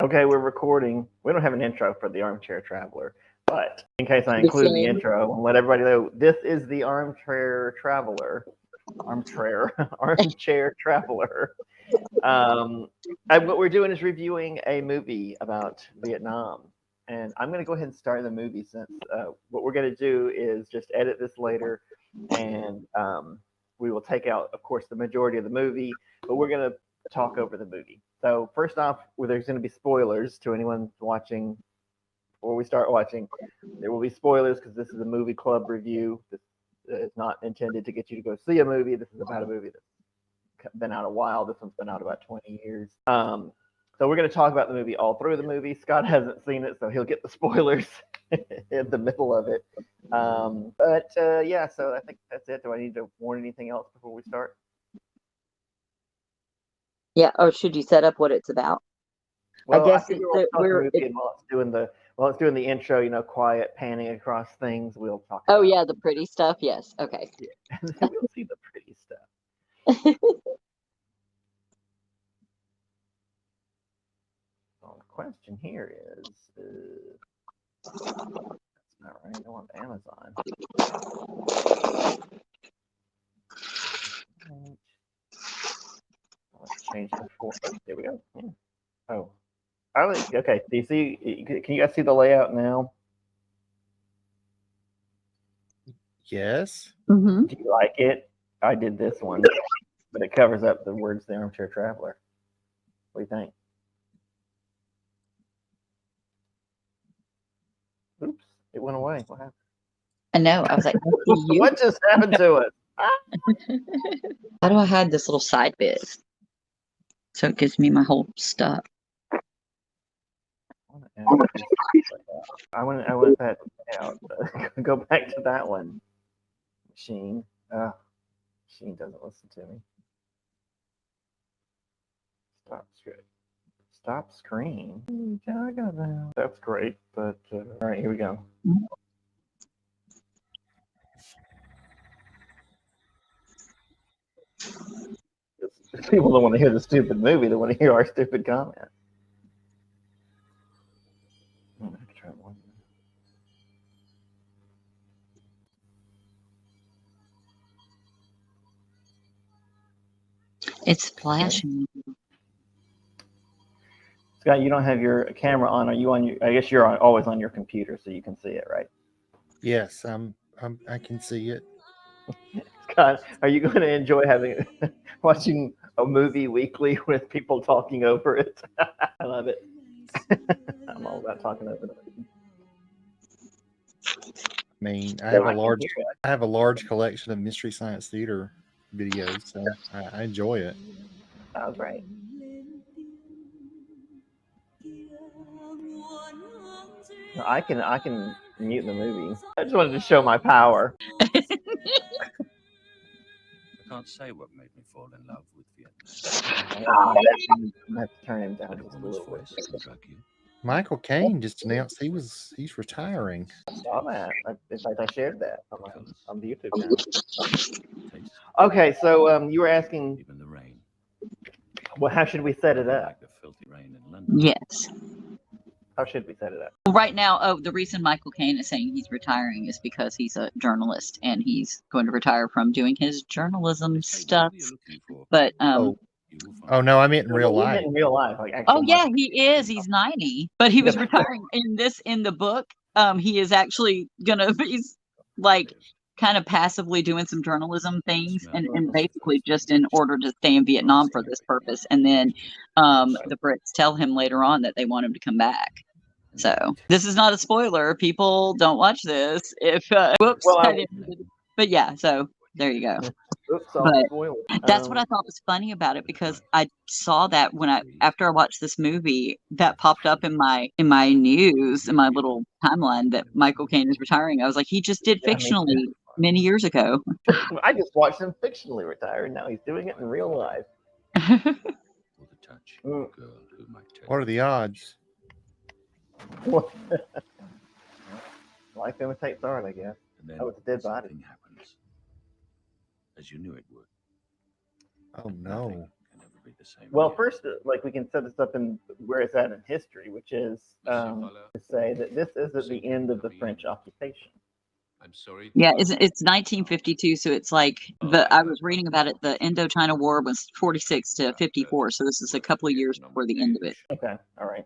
Okay, we're recording. We don't have an intro for the Armchair Traveler, but in case I The include the same. intro and let everybody know, this is the Armchair Traveler. Armchair Traveler. And what we're doing is reviewing a movie about Vietnam. And I'm going to go ahead and start the movie since what we're going to do is just edit this later and we will take out, of course, the majority of the movie, but we're going to talk over the movie. So first off, there's going to be spoilers to anyone watching before we start watching. There will be spoilers because this is a movie club review. This is not intended to get you to go see a movie. This is about a movie that's been out a while. This one's been out about 20 years. So we're going to talk about the movie all through the movie. Scott hasn't seen it, so he'll get the spoilers in the middle of it. Yeah, so I think that's it. Do I need to warn anything else before we start? Yeah. Or should you set up what it's about? Well, I guess think while it's doing the intro, quiet panning across things, we'll talk. Oh yeah, the pretty stuff. Yes. Okay. Yeah. And then we'll see the pretty stuff. Well, the question here is, that's not right. I want Amazon. Let's change the form. There we go. Yeah. Oh, okay. Do you see? Can you guys see the layout now? Yes. Mm-hmm. Do you like it? I did this one, but it covers up the words "The Armchair Traveler." What do you think? Oops, it went away. What happened? I know. I was like, What just happened to it? how do I hide this little side bit so it gives me my whole stuff? I want that out. Go back to that one. Machine. Machine doesn't listen to me. Stop screen. That's great, but all right, here we go. People don't want to hear the stupid movie; they want to hear our stupid comment. It's flashing. Scott, you don't have your camera on. Are you on your? I guess you're always on your computer, so you can see it, right? Yes, I can see it. Scott, are you going to enjoy watching a movie weekly with people talking over it? I love it. I'm all about talking over it. I mean, I have a large collection of Mystery Science Theater videos, so I enjoy it. That was right. I can mute the movie. I just wanted to show my power. I can't say what made me fall in love with Vietnam. I have to turn him down just a little bit. Michael Caine just announced he's retiring. I saw that. In fact, I shared that on the YouTube channel. Okay, so you were asking, Even the rain. well, how should we set it up? Like the filthy rain in London. Yes. How should we set it up? Well, right now, the reason Michael Caine is saying he's retiring is because he's a journalist and he's going to retire from doing his journalism stuff. But Oh no, I meant in real life. In real life, like actual. Oh yeah, he is. He's 90, but he was retiring in the book. He is actually he's like kind of passively doing some journalism things and basically just in order to stay in Vietnam for this purpose. And then the Brits tell him later on that they want him to come back. So this is not a spoiler. People don't watch this. If whoops, but yeah, so there you go. Oops, but that's what I thought was funny about it, because I saw that after I watched this movie, that popped up in my news, in my little timeline, that Michael Caine is retiring. I was like, he just did fictionally many years ago. I just watched him fictionally retire, and now he's doing it in real life. What are the odds? Life imitates art, I guess. Oh, it's a dead body. Happens, as you knew it would. Oh no! read the same. Well, first, like we can set this up in where it's at in history, which is to say that this isn't the end of the French occupation. I'm sorry. Yeah, it's 1952, so it's like I was reading about it. The Indochina War was 46 to 54, so this is a couple of years before the end of it. Okay, all right.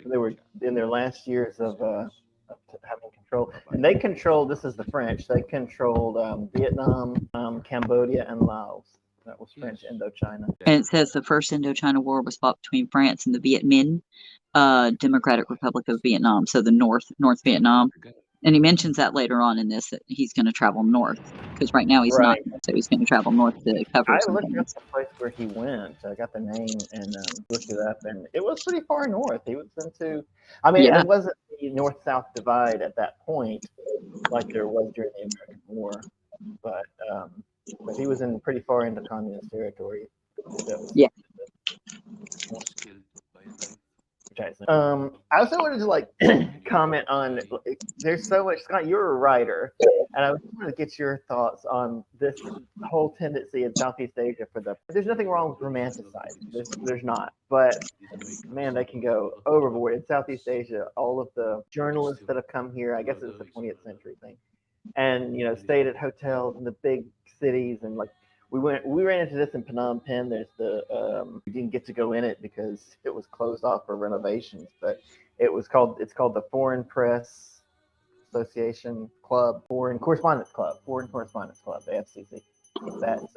They were in their last years of having control, and they controlled. This is the French. They controlled Vietnam, Cambodia, and Laos. That was French Indochina. And it says the first Indochina War was fought between France and the Viet Minh, Democratic Republic of Vietnam, so the North Vietnam. And he mentions that later on in this that he's going to travel north because right now he's not. So he's going to travel north to cover. I looked up the place where he went. I got the name and looked it up, and it was pretty far north. He was into. I mean, it wasn't the north-south divide at that point, like there was during the American War, but he was in pretty far into communist territory. So. Yeah. I also wanted to like comment on. There's so much, Scott. You're a writer, and I wanted to get your thoughts on this whole tendency in Southeast Asia for the. There's nothing wrong with romanticizing. There's not, but man, they can go overboard in Southeast Asia. All of the journalists that have come here, I guess it's a 20th century thing, and stayed at hotels in the big cities and like. We ran into this in Phnom Penh. There's we didn't get to go in it because it was closed off for renovations, but it's called the Foreign Press Association Club, Foreign Correspondence Club, the FCC. That's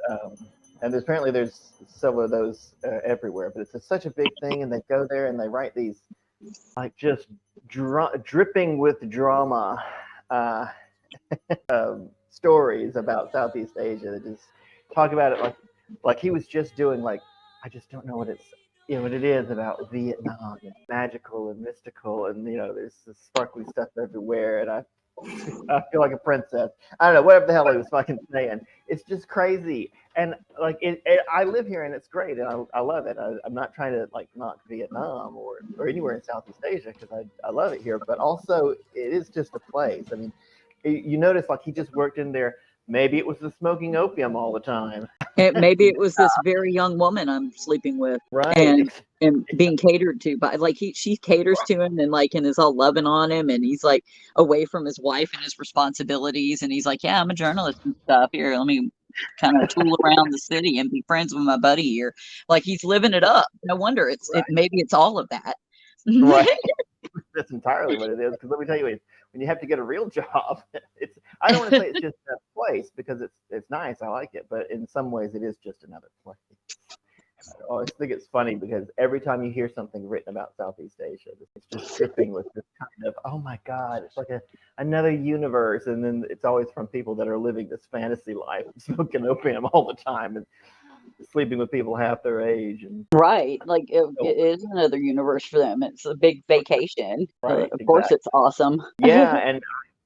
and apparently there's several of those everywhere, but it's such a big thing, and they go there and they write these like just dripping with drama stories about Southeast Asia that just talk about it like he was just doing like I just don't know what it is about Vietnam. It's magical and mystical, and there's this sparkly stuff everywhere, and I feel like a princess. I don't know, whatever the hell he was fucking saying. It's just crazy, and like I live here and it's great, and I love it. I'm not trying to like knock Vietnam or anywhere in Southeast Asia because I love it here, but also it is just a place. I mean, you notice like he just worked in there. Maybe it was the smoking opium all the time. Maybe it was this very young woman I'm sleeping with, right? And being catered to by like she caters to him and is all loving on him, and he's like away from his wife and his responsibilities, and he's like, yeah, I'm a journalist and stuff. Here, let me kind of tool around the city and be friends with my buddy here. Like he's living it up. No wonder maybe it's all of that. Right. That's entirely what it is. Because let me tell you, when you have to get a real job, I don't want to say it's just a place because it's nice. I like it, but in some ways it is just another place. I always think it's funny because every time you hear something written about Southeast Asia, it's just dripping with this kind of, oh my God, it's like another universe. And then it's always from people that are living this fantasy life, smoking opium all the time and sleeping with people half their age. And right. Like it is another universe for them. It's a big vacation. Right. Of course, it's awesome. Yeah. And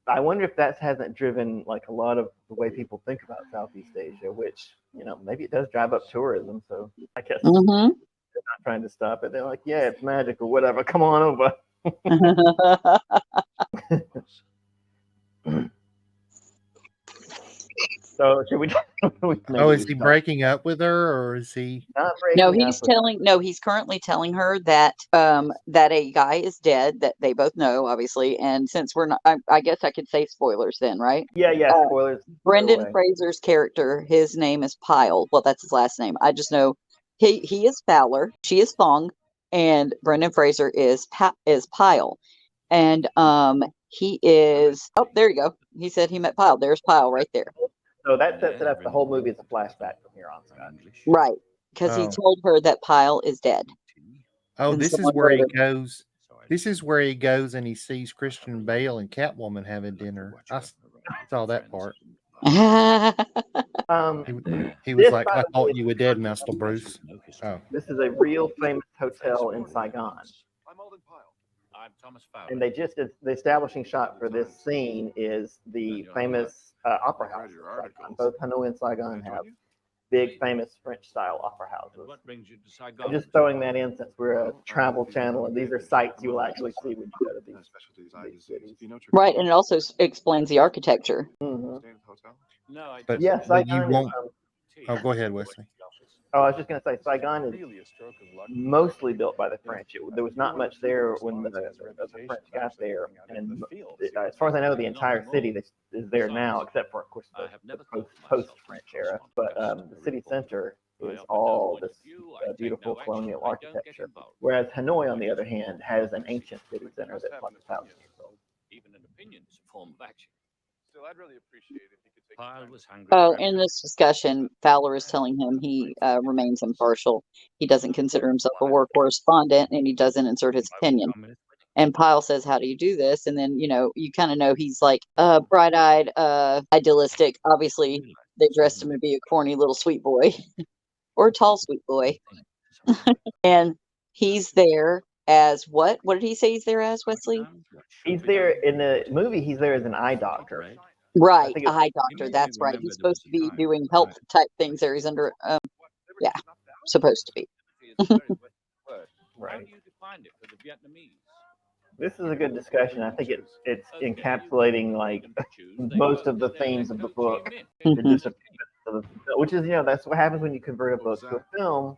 I wonder if that hasn't driven like a lot of the way people think about Southeast Asia, which, maybe it does drive up tourism. So I guess they're not trying to stop it. They're like, yeah, it's magical, whatever. Come on over. So should we? Is he breaking up with her, or is he? Not breaking up he's currently telling her that that a guy is dead that they both know, obviously. And since we're not, I guess I could say spoilers then, right? Yeah, spoilers. Brendan Fraser's character, his name is Pyle. Well, that's his last name. I just know he is Fowler, she is Fong, and Brendan Fraser is Pyle, and he is. Oh, there you go. He said he met Pyle. There's Pyle right there. So that sets it up. The whole movie is a flashback from here on, Scott. Right, because he told her that Pyle is dead. Oh, this is where he goes. This is where he goes and he sees Christian Bale and Catwoman having dinner. I saw that part. He was like, I thought you were dead, Master Bruce. Oh. This is a real famous hotel in Saigon. I'm Thomas Fowler. And the establishing shot for this scene is the famous opera house. Both Hanoi and Saigon have big, famous French-style opera houses. What brings you to Saigon? I'm just throwing that in since we're a travel channel, and these are sites you will actually see when you go to these cities. Right, and it also explains the architecture. Mm-hmm. No, but yes, you won't. Oh, go ahead, Wesley. Oh, I was just going to say, Saigon is mostly built by the French. There was not much there when the French got there, and as far as I know, the entire city is there now, except for, of course, the post-French era. But the city center is all this beautiful colonial architecture, whereas Hanoi, on the other hand, has an ancient city center that's like 1,000 years old. Even an opinion is a form of action. Still, I'd really appreciate if you could take Pyle was hungry. Oh, in this discussion, Fowler is telling him he remains impartial. He doesn't consider himself a war correspondent, and he doesn't insert his opinion. And Pyle says, "How do you do this?" And then, you kind of know he's like bright-eyed, idealistic. Obviously, they dressed him to be a corny little sweet boy or a tall sweet boy. And he's there as what? What did he say he's there as, Wesley? He's there in the movie. He's there as an eye doctor. Right, eye doctor. That's right. He's supposed to be doing help type things there. He's under, supposed to be. Right. This is a good discussion. I think it's encapsulating like most of the themes of the book, Mhm. which is that's what happens when you convert a book to a film.